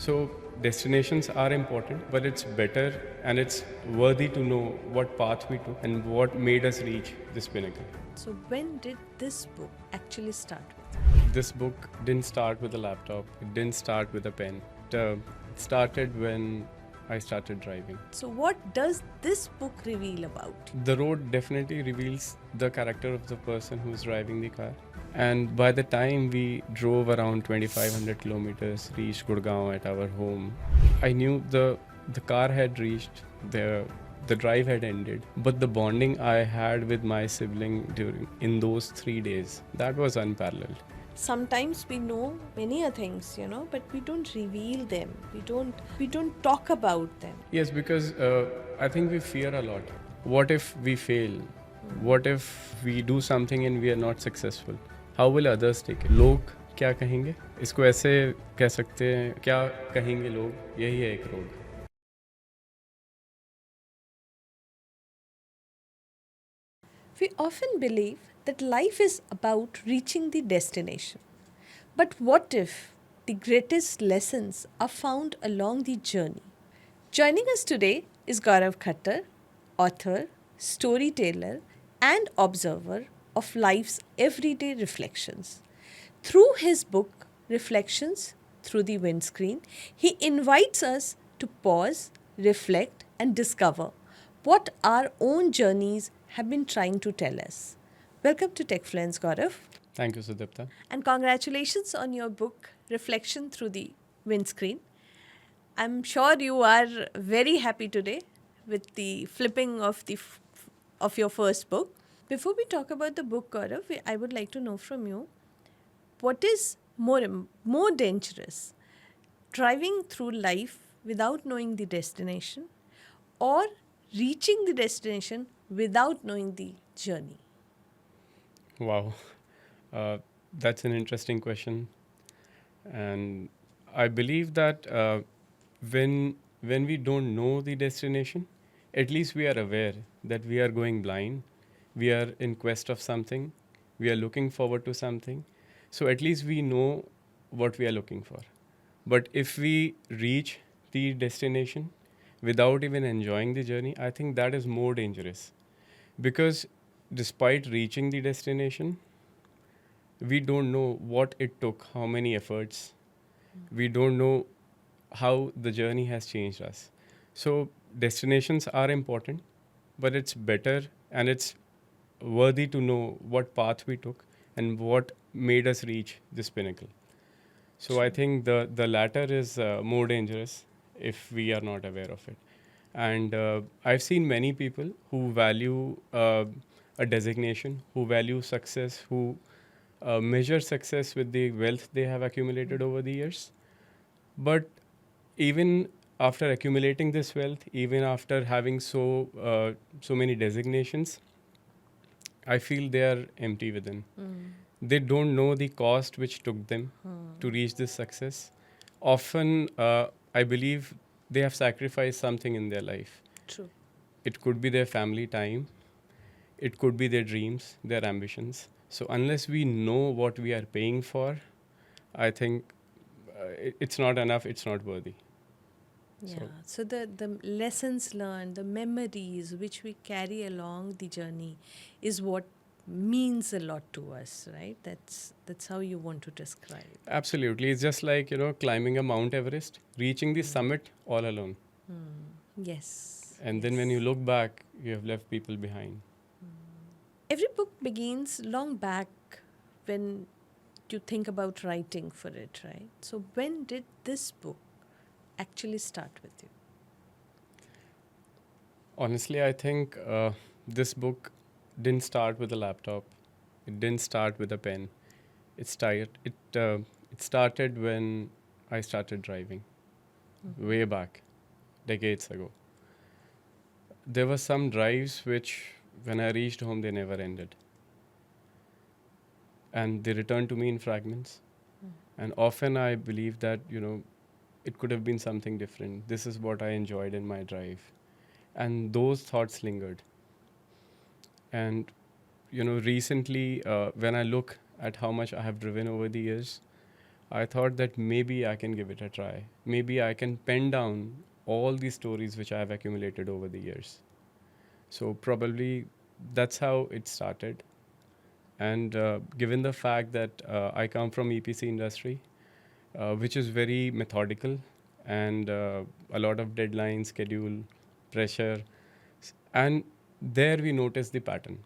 So destinations are important, but it's better and it's worthy to know what path we took and what made us reach this pinnacle. So when did this book actually start with? This book didn't start with a laptop. It didn't start with a pen. It started when I started driving. So what does this book reveal about? The road definitely reveals the character of the person who's driving the car. And by the time we drove around 2500 kilometers, reached Gurgaon at our home, I knew the car had reached, the drive had ended. But the bonding I had with my sibling in those 3 days, that was unparalleled. Sometimes we know many things, but we don't reveal them. We don't talk about them. Yes, because I think we fear a lot. What if we fail? What if we do something and we are not successful? How will others take it? लोग क्या कहेंगे? इसको ऐसे कह सकते हैं, क्या कहेंगे लोग? यही है एक रोग. We often believe that life is about reaching the destination. But what if the greatest lessons are found along the journey? Joining us today is 𝐑𝐞𝐟𝐥𝐞𝐜, author, storyteller, and observer of life's everyday reflections. Through his book, Reflections Through the Windscreen, he invites us to pause, reflect, and discover what our own journeys have been trying to tell us. Welcome to TechFluence, Gaurav. Thank you, Sudipta. And congratulations on your book, Reflection Through the Windscreen. I'm sure you are very happy today with the flipping of your first book. Before we talk about the book, Gaurav, I would like to know from you, what is more dangerous, driving through life without knowing the destination, or reaching the destination without knowing the journey? Wow, that's an interesting question. And I believe that when we don't know the destination, at least we are aware that we are going blind. We are in quest of something. We are looking forward to something. So at least we know what we are looking for. But if we reach the destination without even enjoying the journey, I think that is more dangerous. Because despite reaching the destination, we don't know what it took, how many efforts. We don't know how the journey has changed us. So destinations are important, but it's better and it's worthy to know what path we took and what made us reach this pinnacle. So I think the latter is more dangerous if we are not aware of it. And I've seen many people who value a designation, who value success, who measure success with the wealth they have accumulated over the years. But even after accumulating this wealth, even after having so many designations, I feel they are empty within. They don't know the cost which took them to reach this success. Often, I believe they have sacrificed something in their life. True. It could be their family time. It could be their dreams, their ambitions. So unless we know what we are paying for, I think it's not enough, it's not worthy. Yeah. So the lessons learned, the memories which we carry along the journey is what means a lot to us, right? That's how you want to describe. Absolutely. It's just like, climbing a Mount Everest, reaching the summit all alone. Yes. And then when you look back, you have left people behind. Every book begins long back when you think about writing for it, right? So when did this book actually start with you? Honestly, I think this book didn't start with a laptop. It didn't start with a pen. It started when I started driving, way back, decades ago. There were some drives which, when I reached home, they never ended. And they returned to me in fragments. And often I believe that, it could have been something different. This is what I enjoyed in my drive. And those thoughts lingered. And, recently, when I look at how much I have driven over the years, I thought that maybe I can give it a try. Maybe I can pen down all the stories which I have accumulated over the years. So probably that's how it started. And given the fact that I come from EPC industry, which is very methodical and a lot of deadline, schedule, pressure, and there we notice the pattern.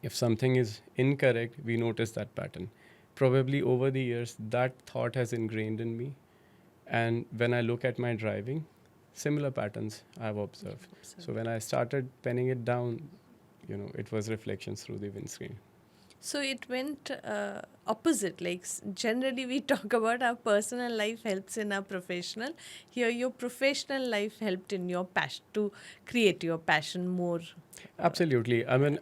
If something is incorrect, we notice that pattern. Probably over the years, that thought has ingrained in me. And when I look at my driving, similar patterns I've observed. So when I started penning it down, it was reflections through the windscreen. So it went opposite. Like generally, we talk about our personal life helps in our professional. Here, your professional life helped in your passion to create your passion more. Absolutely. I mean,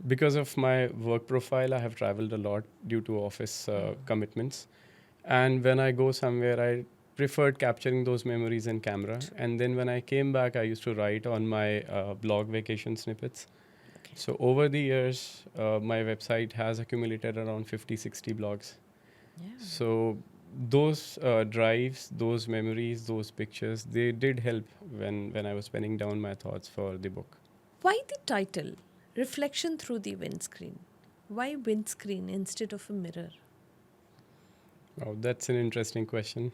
because of my work profile, I have traveled a lot due to office commitments. And when I go somewhere, I preferred capturing those memories in camera. And then when I came back, I used to write on my blog vacation snippets. So over the years, my website has accumulated around 50, 60 blogs. Yeah. So those drives, those memories, those pictures, they did help when I was penning down my thoughts for the book. Why the title, Reflection Through the Windscreen? Why windscreen instead of a mirror? Wow, that's an interesting question.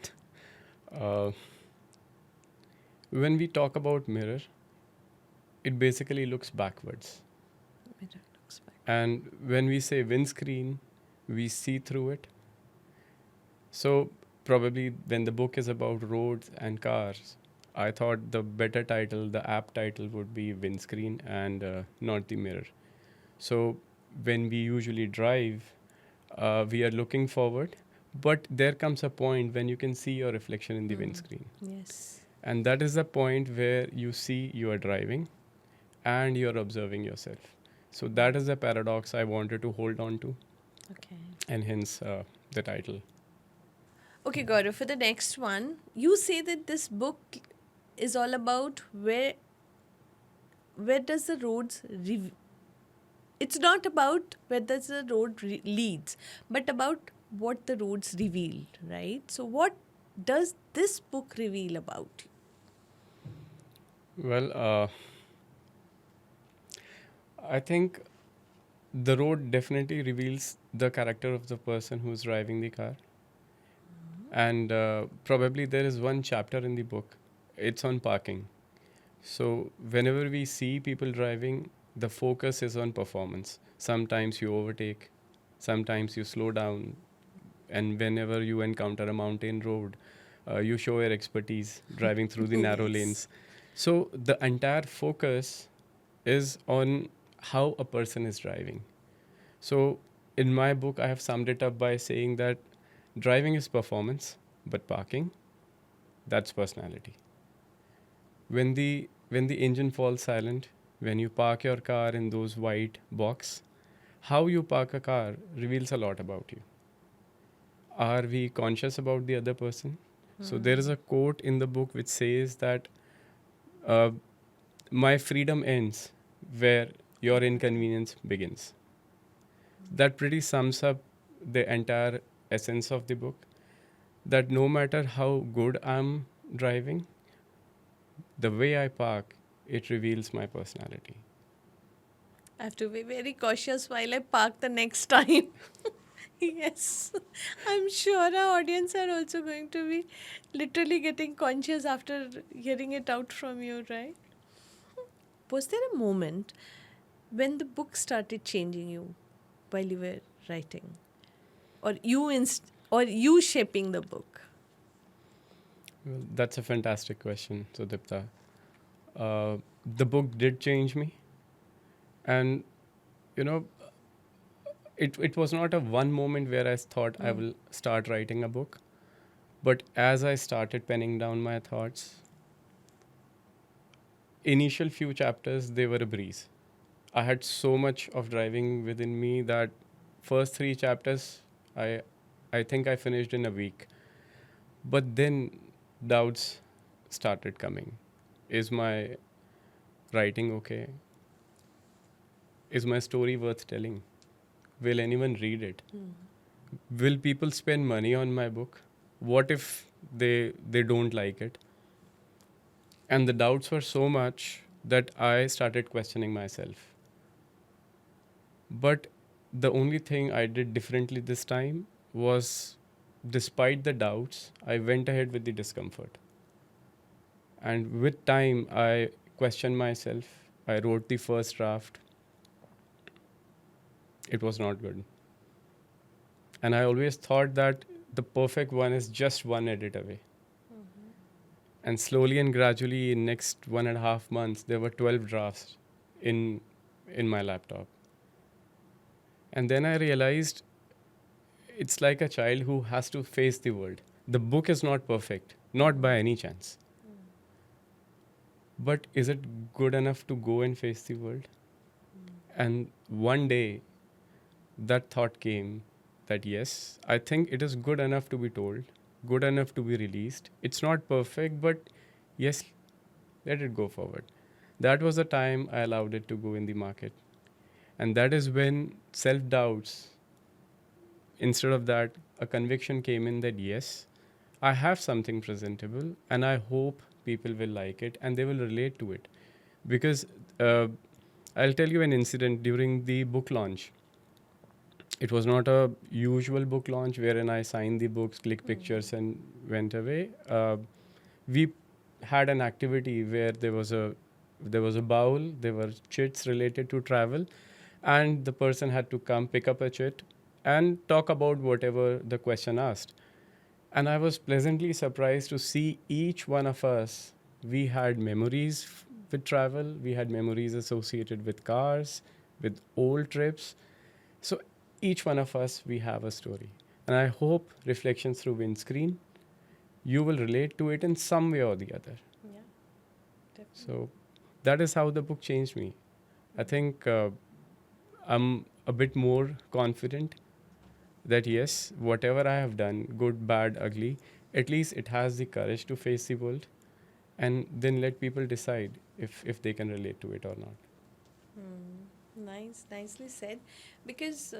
When we talk about mirror, it basically looks backwards. Mirror looks back. And when we say windscreen, we see through it. So probably when the book is about roads and cars, I thought the better title, the apt title would be windscreen and not the mirror. So when we usually drive, we are looking forward, but there comes a point when you can see your reflection in the windscreen. Yes. And that is the point where you see you are driving and you're observing yourself. So that is the paradox I wanted to hold on to, Okay. and hence the title. Okay, Gaurav, for the next one, you say that this book is all about where does the roads it's not about where does the road leads, but about what the roads reveal, right? So what does this book reveal about you? Well, I think the road definitely reveals the character of the person who's driving the car. And probably there is one chapter in the book, it's on parking. So whenever we see people driving, the focus is on performance. Sometimes you overtake, sometimes you slow down, and whenever you encounter a mountain road, you show your expertise driving through the narrow Yes. lanes. So the entire focus is on how a person is driving. So in my book, I have summed it up by saying that driving is performance, but parking, that's personality. When the engine falls silent, when you park your car in those white box, how you park a car reveals a lot about you. Are we conscious about the other person? So there is a quote in the book which says that uh, my freedom ends where your inconvenience begins. That pretty sums up the entire essence of the book. That no matter how good I'm driving, the way I park, it reveals my personality. I have to be very cautious while I park the next time. Yes. I'm sure our audience are also going to be literally getting conscious after hearing it out from you, right? Was there a moment when the book started changing you while you were writing? Or you shaping the book? Well, that's a fantastic question, Sudipta. The book did change me. And, you know, it was not a one moment where I thought I will start writing a book. But as I started penning down my thoughts, initial few chapters, they were a breeze. I had so much of driving within me that first 3 chapters, I think I finished in a week. But then doubts started coming. Is my writing okay? Is my story worth telling? Will anyone read it? will people spend money on my book? What if they don't like it? And the doubts were so much that I started questioning myself. But the only thing I did differently this time was, despite the doubts, I went ahead with the discomfort. And with time, I questioned myself. I wrote the first draft. It was not good. And I always thought that the perfect one is just one edit away. And slowly and gradually, in next 1.5 months, there were 12 drafts in my laptop. And then I realized it's like a child who has to face the world. The book is not perfect, not by any chance. But is it good enough to go and face the world? And one day, that thought came that yes, I think it is good enough to be told, good enough to be released. It's not perfect, but yes, let it go forward. That was the time I allowed it to go in the market. And that is when self-doubts, instead of that, a conviction came in that yes, I have something presentable and I hope people will like it and they will relate to it. Because I'll tell you an incident during the book launch. It was not a usual book launch wherein I signed the books, clicked pictures, and went away. We had an activity where there was a bowl, there were chits related to travel, and the person had to come pick up a chit and talk about whatever the question asked. And I was pleasantly surprised to see each one of us. We had memories with travel, we had memories associated with cars, with old trips. So each one of us, we have a story. And I hope Reflections Through Windscreen, you will relate to it in some way or the other. Yeah, definitely. So that is how the book changed me. I think I'm a bit more confident that yes, whatever I have done, good, bad, ugly, at least it has the courage to face the world and then let people decide if they can relate to it or not. Nicely said. Because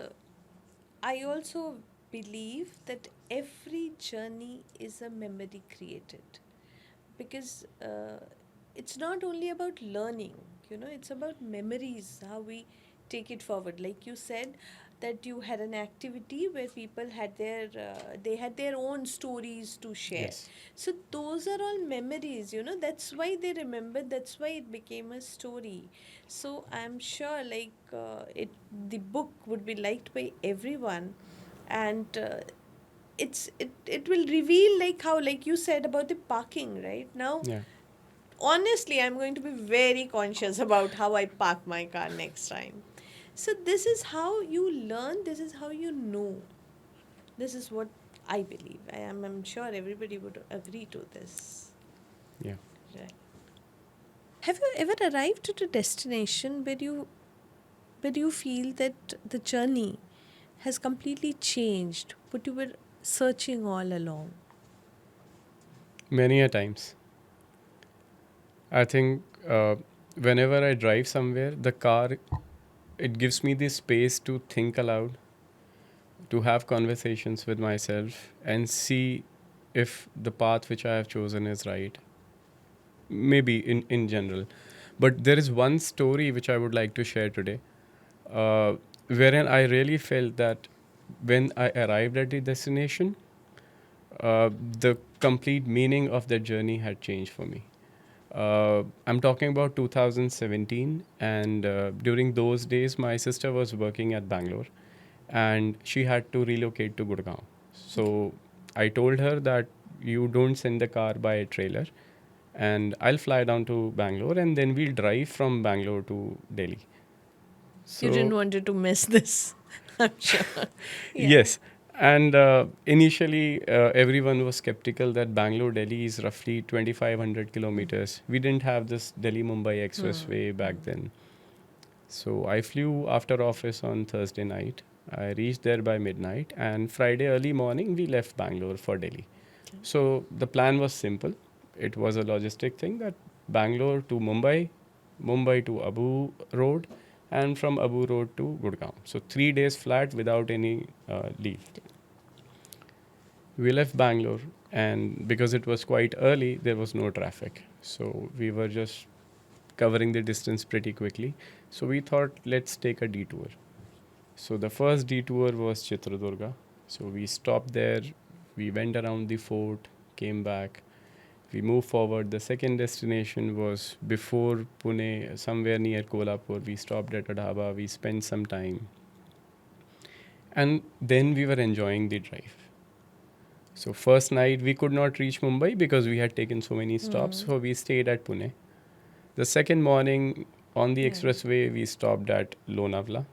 I also believe that every journey is a memory created. Because it's not only about learning, it's about memories, how we take it forward. Like you said, that you had an activity where people had they had their own stories to share. Yes. So those are all memories, that's why they remember, that's why it became a story. So I'm sure, like, the book would be liked by everyone. And it will reveal, like how, like you said about the parking right now. Yeah. Honestly, I'm going to be very conscious about how I park my car next time. So this is how you learn, this is how you know. This is what I believe. I'm sure everybody would agree to this. Yeah. Right. Have you ever arrived at a destination where you feel that the journey has completely changed what you were searching all along? Many a times. I think whenever I drive somewhere, the car, it gives me the space to think aloud, to have conversations with myself and see if the path which I have chosen is right. Maybe in general. But there is one story which I would like to share today, wherein I really felt that when I arrived at the destination, the complete meaning of the journey had changed for me. I'm talking about 2017, and during those days, my sister was working at Bangalore, and she had to relocate to Gurgaon. So I told her that you don't send the car by a trailer, and I'll fly down to Bangalore, and then we'll drive from Bangalore to Delhi. So You didn't want to miss this, I'm sure. Yeah. yes. And initially, everyone was skeptical that Bangalore Delhi is roughly 2,500 kilometers. We didn't have this Delhi Mumbai expressway back then. So I flew after office on Thursday night. I reached there by midnight, and Friday early morning, we left Bangalore for Delhi. So the plan was simple. It was a logistic thing that Bangalore to Mumbai, Mumbai to Abu Road, and from Abu Road to Gurgaon. So 3 days flat without any leave. We left Bangalore, and because it was quite early, there was no traffic. So we were just covering the distance pretty quickly. So we thought, let's take a detour. So the first detour was Chitradurga. So we stopped there, we went around the fort, came back. We moved forward. The second destination was before Pune, somewhere near Kolhapur. We stopped at a dhaba, we spent some time. And then we were enjoying the drive. So first night we could not reach Mumbai because we had taken so many stops. So we stayed at Pune. The second morning on the expressway we stopped at Lonavala.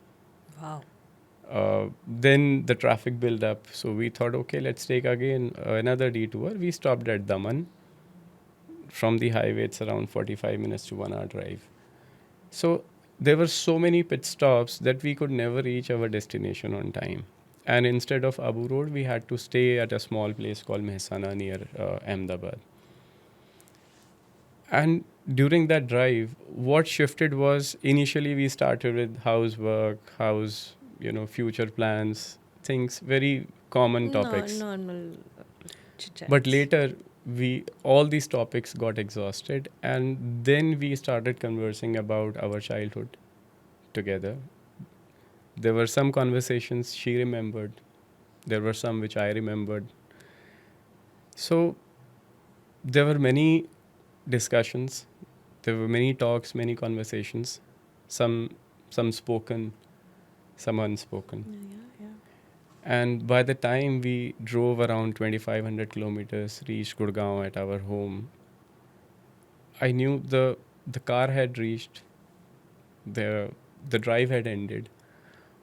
Wow. Then the traffic built up. So we thought, okay, let's take again another detour. We stopped at Daman. From the highway, it's around 45 minutes to 1 hour drive. So there were so many pit stops that we could never reach our destination on time. And instead of Abu Road, we had to stay at a small place called Mehsana near Ahmedabad. And during that drive, what shifted was initially we started with housework, future plans, things, very common topics. Normal chit-chats. But later, all these topics got exhausted, and then we started conversing about our childhood together. There were some conversations she remembered. There were some which I remembered. So there were many discussions. There were many talks, many conversations. Some spoken, some unspoken. Yeah. And by the time we drove around 2,500 kilometers, reached Gurgaon at our home, I knew the car had reached, the drive had ended,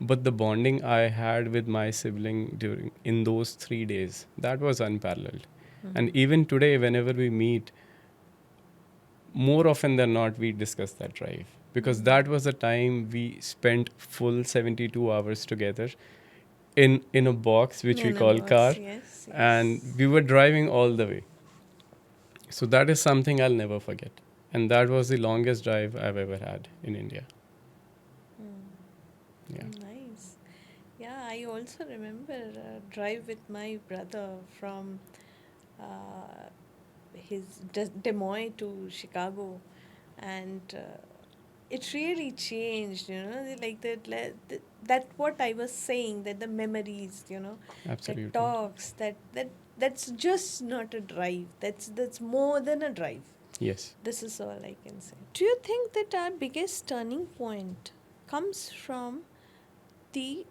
but the bonding I had with my sibling in those 3 days, that was unparalleled. And even today, whenever we meet, more often than not, we discuss that drive because that was the time we spent full 72 hours together in a box which we call car, Yes. and we were driving all the way. So that is something I'll never forget, and that was the longest drive I've ever had in India. Yeah. Nice. Yeah, I also remember a drive with my brother from his Des Moines to Chicago, and it really changed. Like that what I was saying, that the memories, Absolutely. that talks, that's just not a drive. That's more than a drive. Yes. This is all I can say. Do you think that our biggest turning point comes from the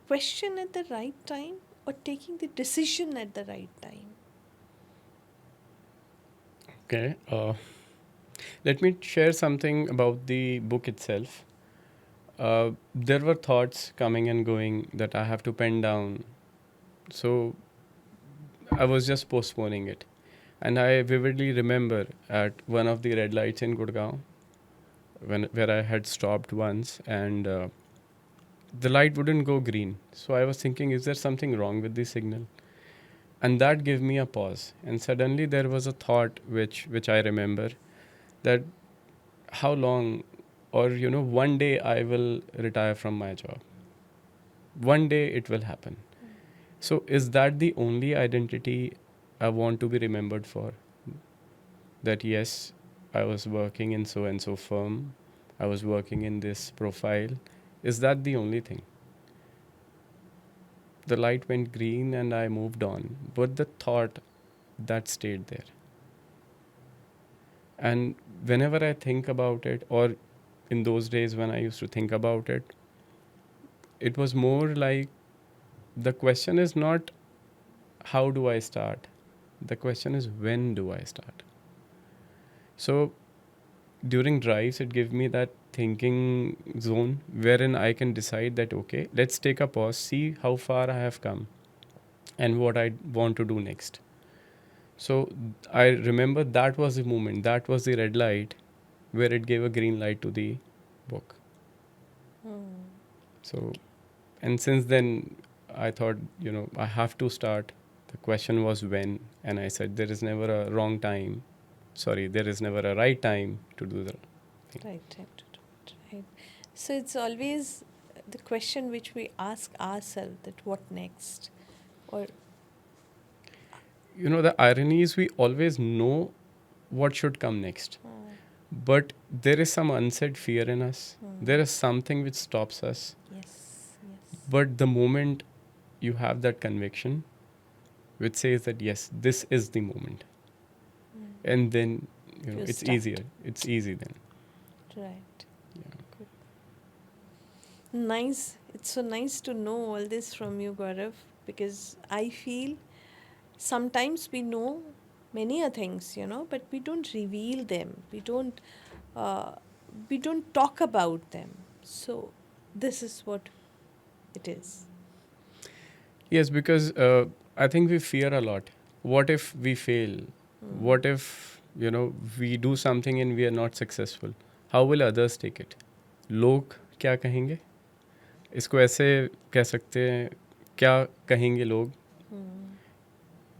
question at the right time or taking the decision at the right time? Okay. Let me share something about the book itself. There were thoughts coming and going that I have to pen down. So I was just postponing it. And I vividly remember at one of the red lights in Gurgaon, where I had stopped once, and the light wouldn't go green. So I was thinking, is there something wrong with the signal? And that gave me a pause. And suddenly there was a thought which I remember, that how long, or one day I will retire from my job. One day it will happen. So is that the only identity I want to be remembered for? That yes, I was working in so and so firm, I was working in this profile. Is that the only thing? The light went green and I moved on, but the thought that stayed there. And whenever I think about it, or in those days when I used to think about it, it was more like the question is not how do I start? The question is when do I start? So during drives, it gives me that thinking zone wherein I can decide that, okay, let's take a pause, see how far I have come and what I want to do next. So I remember that was the moment, that was the red light where it gave a green light to the book. So, and since then, I thought, I have to start. The question was when, and I said, there is never a wrong time. Sorry, there is never a right time to do the thing. Right. So it's always the question which we ask ourselves, that what next? Or The irony is we always know what should come next. But there is some unsaid fear in us. There is something which stops us. Yes, yes. But the moment you have that conviction, which says that yes, this is the moment, and then it's start. easier. It's easy then. Right. Yeah. Good. Nice. It's so nice to know all this from you, Gaurav, because I feel sometimes we know many things, but we don't reveal them. We don't talk about them. So this is what it is. Yes, because I think we fear a lot. What if we fail? What if we do something and we are not successful? How will others take it? लोग क्या कहेंगे? इसको ऐसे कह सकते हैं, क्या कहेंगे लोग?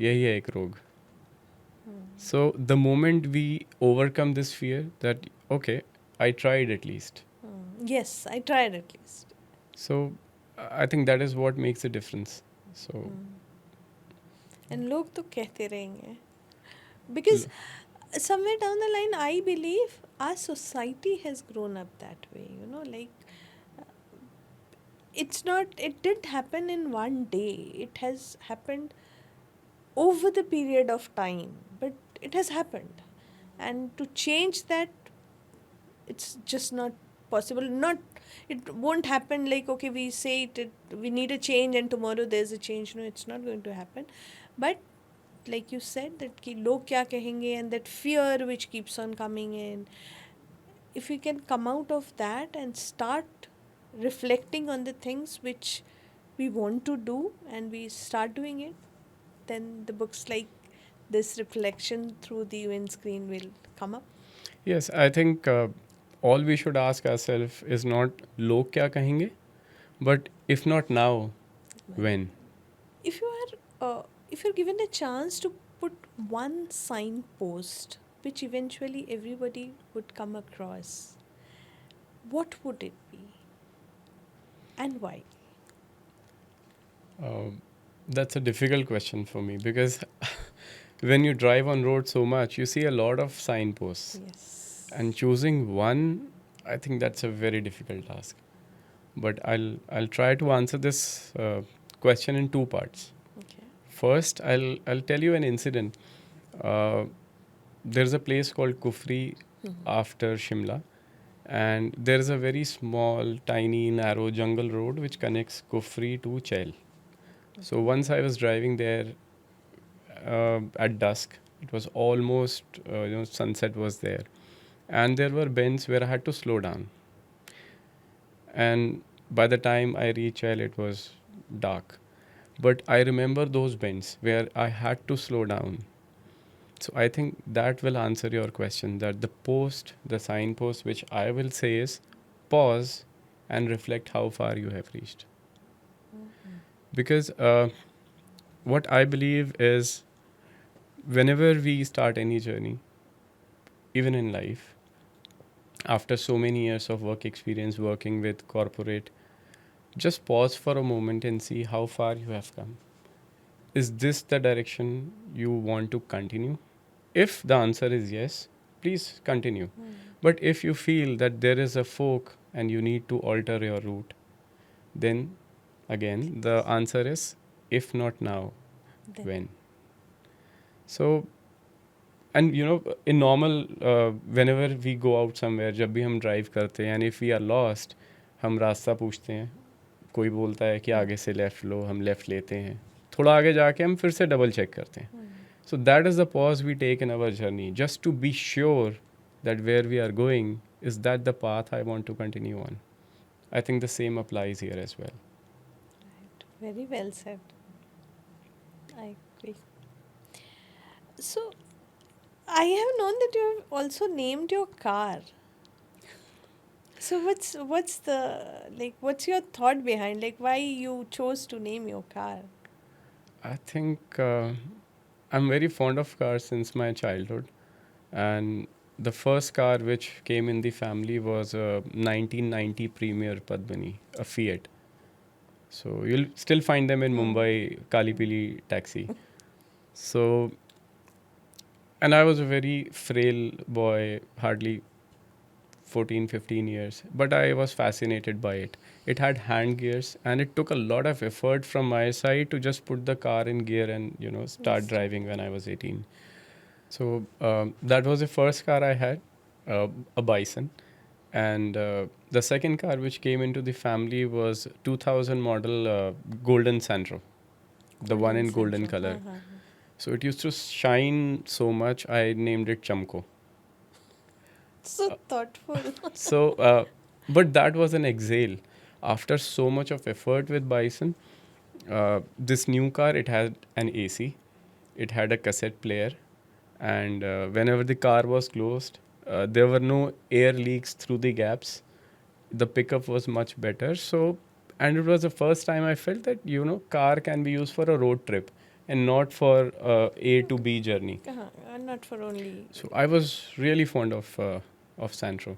यही है एक रोग. So the moment we overcome this fear, that okay, I tried at least. Yes, I tried at least. So I think that is what makes the difference. So And लोग तो कहते रहेंगे. Because somewhere down the line, I believe our society has grown up that way, it didn't happen in one day. It has happened over the period of time, but it has happened. And to change that, it's just not possible. It won't happen like, okay, we say we need a change and tomorrow there's a change. No, it's not going to happen. But like you said, that ki log kya kahenge, and that fear which keeps on coming in, if we can come out of that and start reflecting on the things which we want to do and we start doing it, then the books like this, Reflection Through the Windscreen, will come up. yes, I think all we should ask ourselves is not log kya kahenge, but if not now, when? If you're given a chance to put one signpost which eventually everybody would come across, what would it be and why? That's a difficult question for me because when you drive on road so much, you see a lot of signposts. Yes. And choosing one, I think that's a very difficult task. But I'll try to answer this question in two parts. Okay. First, I'll tell you an incident. There's a place called Kufri after Shimla, and there is a very small, tiny, narrow jungle road which connects Kufri to Chail. So once I was driving there at dusk, it was almost sunset was there, and there were bends where I had to slow down. And by the time I reached Chail, it was dark. But I remember those bends where I had to slow down. So I think that will answer your question, that the signpost which I will say is pause and reflect how far you have reached. Because what I believe is whenever we start any journey, even in life, after so many years of work experience working with corporate, just pause for a moment and see how far you have come. Is this the direction you want to continue? If the answer is yes, please continue. But if you feel that there is a fork and you need to alter your route, then again, the answer is if not now, Then. when? So, and in normal, whenever we go out somewhere, जब भी हम drive करते हैं, and if we are lost, हम रास्ता पूछते हैं. कोई बोलता है कि आगे से लेफ़्ट लो, हम लेफ़्ट लेते हैं. थोड़ा आगे जाके हम फिर से डबल चेक करते हैं. So that is the pause we take in our journey, just to be sure that where we are going, is that the path I want to continue on. I think the same applies here as well. Right. Very well said. I agree. So, I have known that you have also named your car. So what's your thought behind, like, why you chose to name your car? I think I'm very fond of cars since my childhood, and the first car which came in the family was a 1990 Premier Padmini, a Fiat. So you'll still find them in Mumbai, Kali Pili taxi. So, and I was a very frail boy, hardly 14, 15 years, but I was fascinated by it. It had hand gears, and it took a lot of effort from my side to just put the car in gear and, start driving when I was 18. So that was the first car I had, a Bison. And the second car which came into the family was 2000 model Golden Sandro, the one in golden color. So it used to shine so much, I named it Chamko. So thoughtful. So, but that was an exhale. After so much of effort with Bison, this new car, it had an AC, it had a cassette player, and whenever the car was closed, there were no air leaks through the gaps. The pickup was much better. So, and it was the first time I felt that, car can be used for a road trip and not for A to B journey. Not for only. So I was really fond of Santro.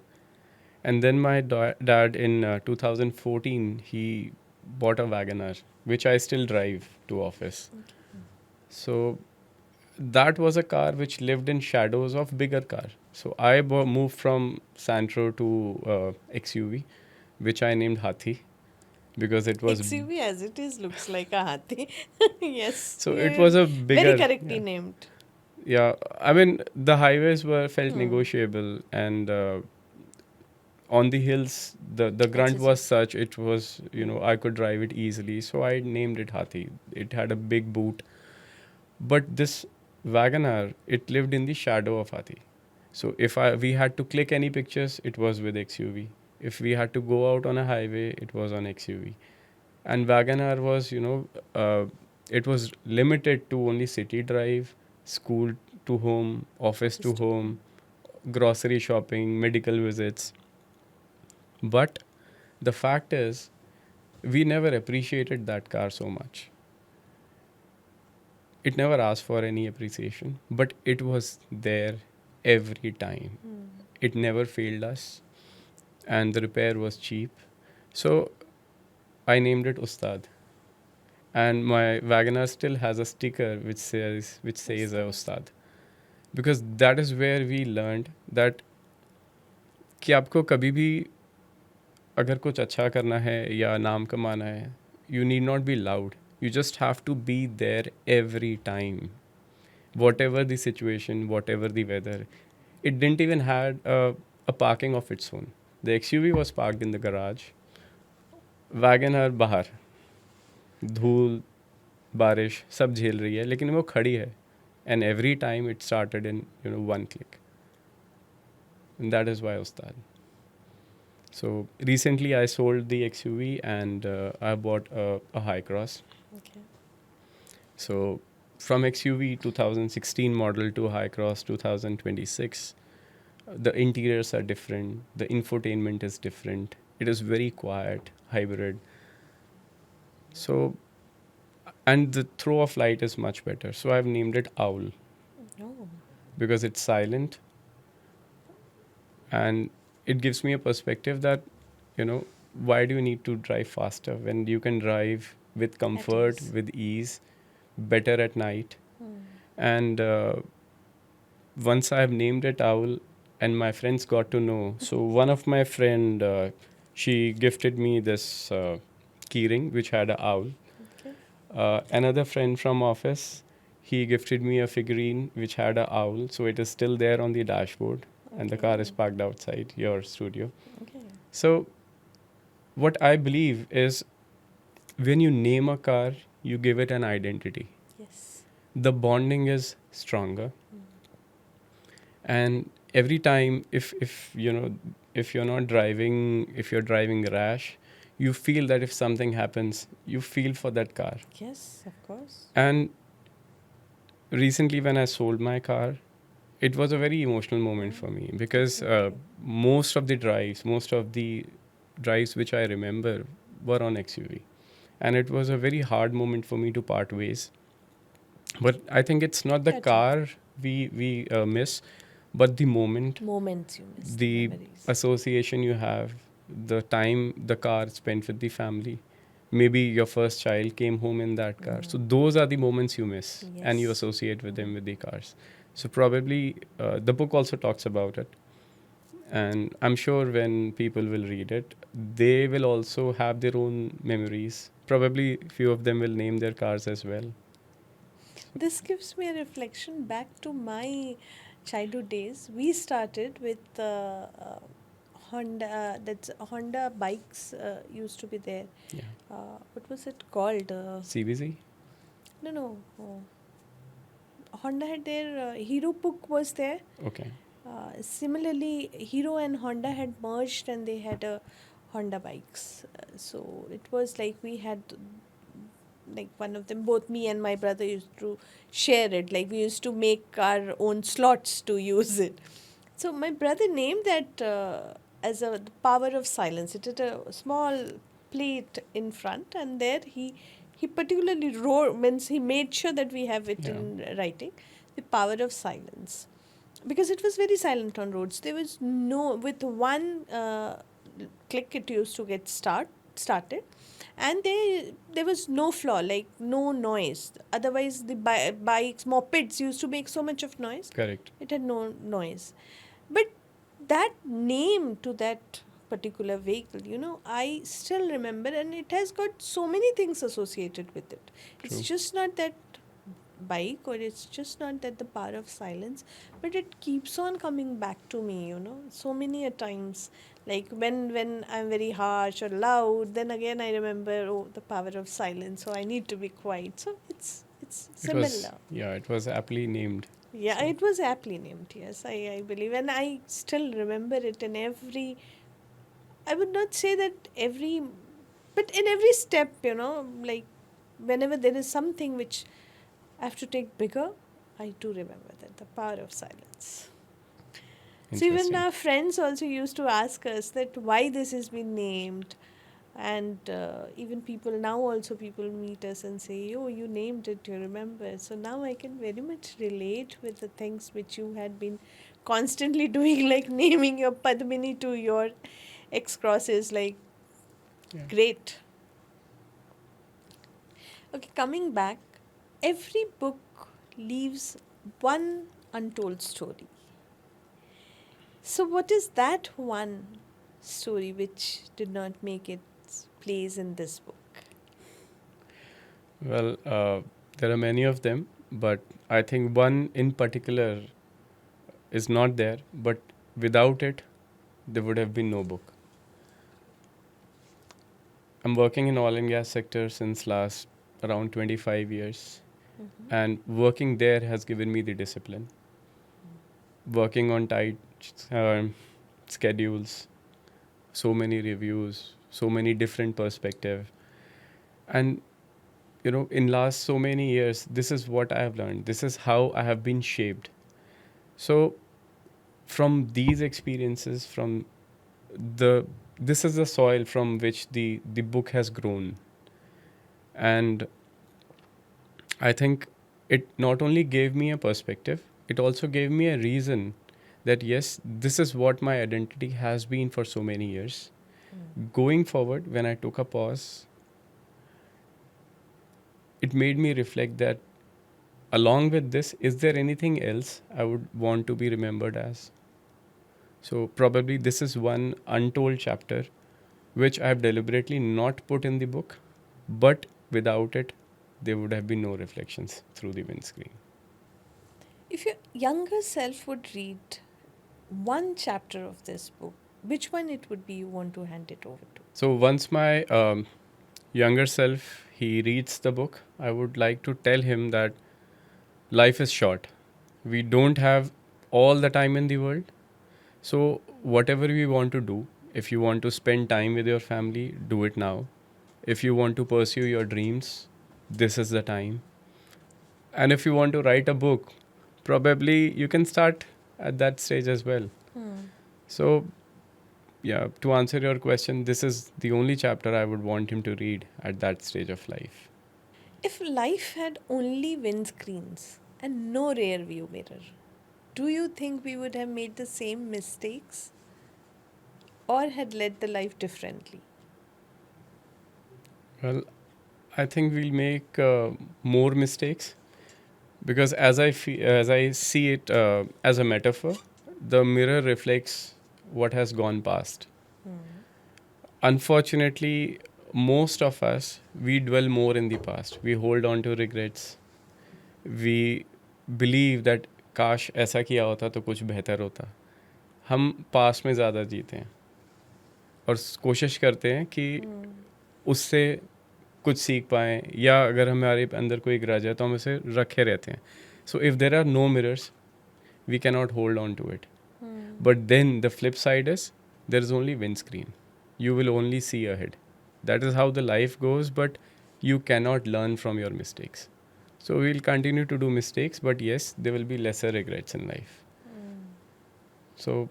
And then my dad in 2014, he bought a Wagoner, which I still drive to office. So that was a car which lived in shadows of bigger car. So I moved from Santro to XUV, which I named Hathi because it was XUV as it is looks like a hathi. Yes. so it was a bigger. Very correctly named. Yeah, I mean the highways felt negotiable, and on the hills the grunt was such, it was, I could drive it easily, so I named it Hathi. It had a big boot, but this Wagoner, it lived in the shadow of Hathi. So if we had to click any pictures, it was with XUV. If we had to go out on a highway, it was on XUV. And Wagoner was, it was limited to only city drive, school to home, office to home, grocery shopping, medical visits. But the fact is, we never appreciated that car so much. It never asked for any appreciation, but it was there every time. It never failed us, and the repair was cheap. So I named it Ustad. And my Wagoner still has a sticker which says Ustad. Because that is where we learned that कि आपको कभी भी अगर कुछ अच्छा करना है या नाम कमाना है, you need not be loud. You just have to be there every time. Whatever the situation, whatever the weather. It didn't even had a parking of its own. The XUV was parked in the garage. Wagoner बाहर, धूल, बारिश सब झेल रही है, लेकिन वो खड़ी है. And every time it started in, one click. And that is why Ustad. So recently I sold the XUV and I bought a high cross. Okay. So from XUV 2016 model to high cross 2026, the interiors are different. The infotainment is different. It is very quiet, hybrid. So, and the throw of light is much better. So I've named it Owl Oh. because it's silent. And it gives me a perspective that, why do you need to drive faster when you can drive with comfort, with ease, better at night? And once I've named it Owl and my friends got to know. So one of my friend, she gifted me this key ring which had an owl. Another friend from office, he gifted me a figurine which had an owl. So it is still there on the dashboard. And the car is parked outside your studio. Okay. So what I believe is when you name a car, you give it an identity. Yes. The bonding is stronger. And every time if you're not driving, if you're driving rash, you feel that if something happens, you feel for that car. Yes, of course. And recently when I sold my car, it was a very emotional moment for me because most of the drives which I remember were on XUV. And it was a very hard moment for me to part ways. But I think it's not the car we miss, but the moment, Moments you miss. the memories. association you have, the time the car spent with the family. maybe your first child came home in that car. So those are the moments you miss and you Yes. associate with them with the cars. So probably the book also talks about it. And I'm sure when people will read it, they will also have their own memories. Probably few of them will name their cars as well. This gives me a reflection back to my childhood days. We started with Honda. That's Honda bikes used to be there. Yeah. What was it called? CBZ? No, no. Honda had their Hero Book was there. Okay. Similarly, Hero and Honda had merged and they had a Honda bikes. So it was like we had like one of them, both me and my brother used to share it. Like we used to make our own slots to use it. So my brother named that as a the power of silence. It had a small plate in front, and there he particularly wrote, means he made sure that we have it in writing, the power of silence, because it was very silent on roads. There was no, with one click it used to get started, and there was no flaw, like no noise. Otherwise the bikes, mopeds used to make so much of noise. Correct. It had no noise. But that name to that particular vehicle, I still remember, and it has got so many things associated with it. It's True. just not that bike, or it's just not that the power of silence, but it keeps on coming back to me, so many a times. Like when I'm very harsh or loud, then again I remember, oh, the power of silence, so I need to be quiet. So it's similar. It was aptly named. Yeah, it was aptly named, yes, I believe. And I still remember it in every, I would not say that every, but in every step, like whenever there is something which I have to take bigger, I do remember that, the power of silence. So even our friends also used to ask us that why this has been named. And even people now also, people meet us and say, oh, you named it, you remember. So now I can very much relate with the things which you had been constantly doing, like naming your Padmini to your X crosses, like great. Okay, coming back, every book leaves one untold story. So what is that one story which did not make its place in this book? Well, there are many of them, but I think one in particular is not there, but without it, there would have been no book. I'm working in oil and gas sector since last around 25 years. And working there has given me the discipline. Working on tight schedules, so many reviews, so many different perspectives. And, in last so many years, this is what I have learned. This is how I have been shaped. So from these experiences, this is the soil from which the book has grown. And I think it not only gave me a perspective, it also gave me a reason that yes, this is what my identity has been for so many years. Going forward, when I took a pause, it made me reflect that along with this, is there anything else I would want to be remembered as? So probably this is one untold chapter which I have deliberately not put in the book, but without it, there would have been no reflections through the windscreen. If your younger self would read one chapter of this book, which one it would be you want to hand it over to? So once my younger self, he reads the book, I would like to tell him that life is short. We don't have all the time in the world. So whatever we want to do, if you want to spend time with your family, do it now. If you want to pursue your dreams, this is the time. And if you want to write a book, probably you can start at that stage as well. So, yeah, to answer your question, this is the only chapter I would want him to read at that stage of life. If life had only windscreens and no rear view mirror, do you think we would have made the same mistakes or had led the life differently? Well, I think we'll make more mistakes because as I see it as a metaphor, the mirror reflects what has gone past. Unfortunately, most of us, we dwell more in the past. We hold on to regrets. We believe that काश ऐसा किया होता तो कुछ बेहतर होता. हम past में ज़्यादा जीते हैं और कोशिश करते हैं कि उससे कुछ सीख पाएँ, या अगर हमारे अंदर कोई ग्रज है तो हम उसे रखे रहते हैं. So if there are no mirrors, we cannot hold on to it. But then the flip side is there is only windscreen. You will only see ahead. That is how the life goes, but you cannot learn from your mistakes. So we'll continue to do mistakes, but yes, there will be lesser regrets in life. So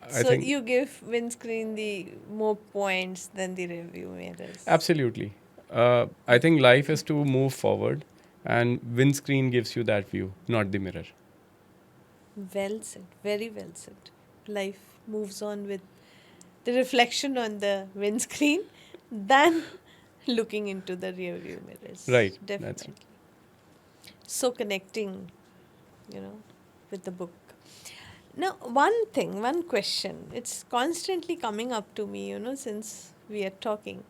I So think you give windscreen the more points than the review mirrors. absolutely. I think life is to move forward, and windscreen gives you that view, not the mirror. Well said, very well said. Life moves on with the reflection on the windscreen than looking into the rear view mirrors. Right, that's Definitely. right. So connecting, with the book. Now, one question, it's constantly coming up to me, since we are talking.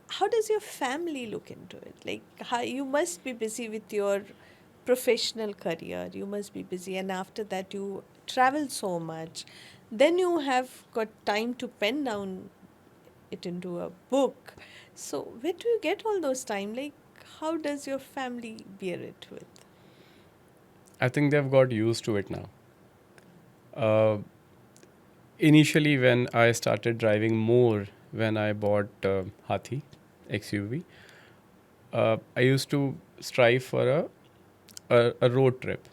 How does your family look into it? Like, how you must be busy with your professional career, you must be busy, and after that you travel so much, then you have got time to pen down it into a book. So where do you get all those time? Like, how does your family bear it with? I think they've got used to it now. Initially, when I started driving more, when I bought 𝐷𝐴𝐻𝐷𝐾 XUV, I used to strive for a road trip.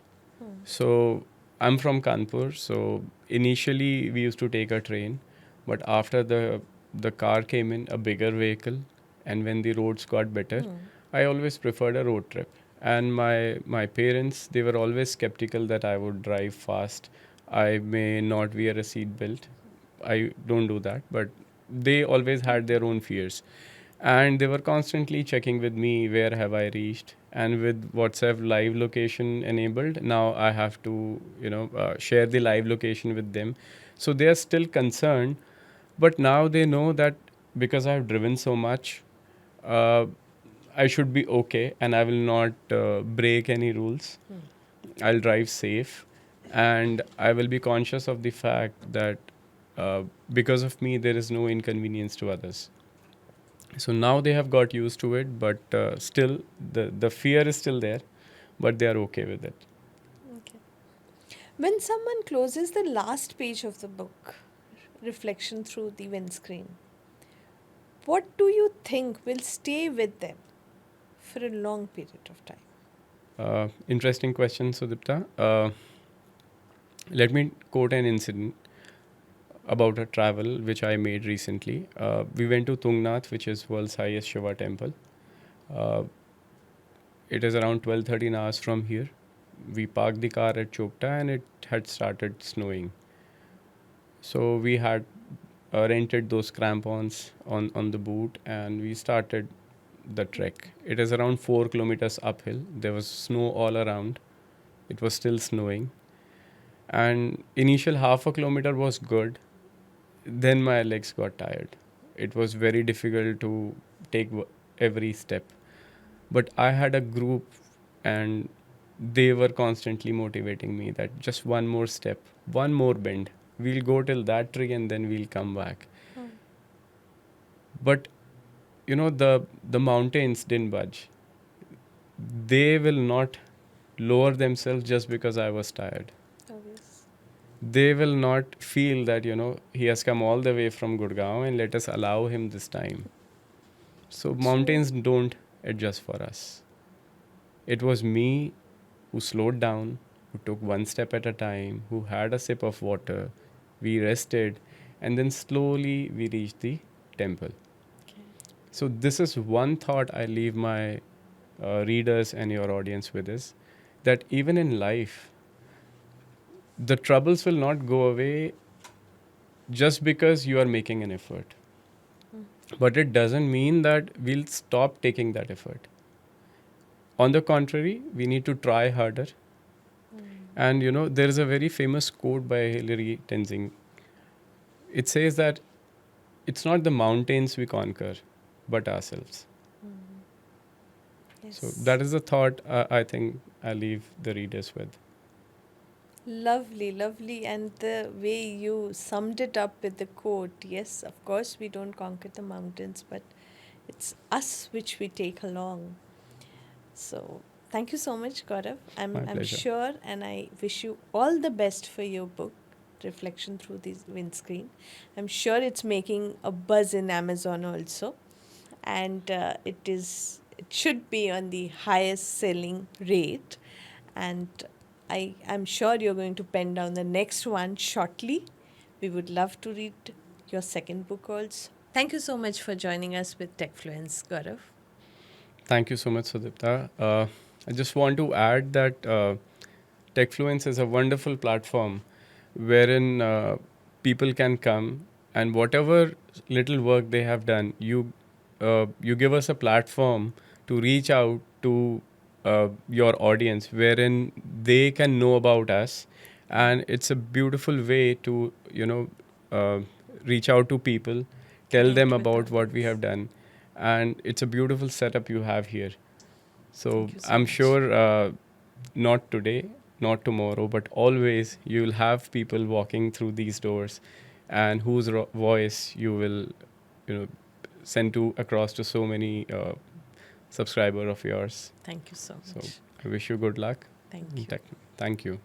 So I'm from Kanpur, so initially we used to take a train, but after the car came in, a bigger vehicle, and when the roads got better, I always preferred a road trip. And my parents, they were always skeptical that I would drive fast. I may not wear a seat belt. I don't do that, but they always had their own fears. And they were constantly checking with me, where have I reached? And with WhatsApp live location enabled, now I have to, share the live location with them. So they are still concerned, but now they know that because I have driven so much, I should be okay, and I will not break any rules. I'll drive safe, and I will be conscious of the fact that because of me, there is no inconvenience to others. So now they have got used to it, but still the fear is still there, but they are okay with it. Okay. When someone closes the last page of the book, Reflection Through the Windscreen, what do you think will stay with them for a long period of time? Interesting question, Sudipta. Let me quote an incident about a travel which I made recently. We went to Tungnath, which is world's highest Shiva temple. It is around 12-13 hours from here. We parked the car at Chopta and it had started snowing. So we had rented those crampons on the boot and we started the trek. It is around 4 kilometers uphill. There was snow all around. It was still snowing. And initial half a kilometer was good. Then my legs got tired. It was very difficult to take every step. But I had a group and they were constantly motivating me that just one more step, one more bend. We'll go till that tree and then we'll come back. But the mountains didn't budge. They will not lower themselves just because I was tired. Obvious. They will not feel that, he has come all the way from Gurgaon and let us allow him this time. So mountains don't adjust for us. It was me who slowed down, who took one step at a time, who had a sip of water. We rested, and then slowly we reached the temple. Okay. So this is one thought I leave my readers and your audience with is that even in life, the troubles will not go away just because you are making an effort. but it doesn't mean that we'll stop taking that effort. On the contrary, we need to try harder. And there is a very famous quote by Hillary Tenzing. It says that it's not the mountains we conquer, but ourselves. Yes. So that is the thought I think I leave the readers with. Lovely, lovely. And the way you summed it up with the quote, yes, of course, we don't conquer the mountains, but it's us which we take along. So, thank you so much, Gaurav. My I'm pleasure. sure, and I wish you all the best for your book, Reflection Through the Windscreen. I'm sure it's making a buzz in Amazon also, and it should be on the highest selling rate, and I'm sure you're going to pen down the next one shortly. We would love to read your second book also. Thank you so much for joining us with Techfluence, Gaurav. Thank you so much, Sudipta. I just want to add that Techfluence is a wonderful platform wherein people can come and whatever little work they have done, you give us a platform to reach out to your audience, wherein they can know about us, and it's a beautiful way to uh, reach out to people, tell Connect them with about what we audience. have done, and it's a beautiful setup you have here. So Thank you so I'm much. sure not today, not tomorrow, but always you'll have people walking through these doors, and whose voice you will, you know, send to across to so many subscriber of yours. Thank you so So much. I wish you good luck. Thank you. Thank you.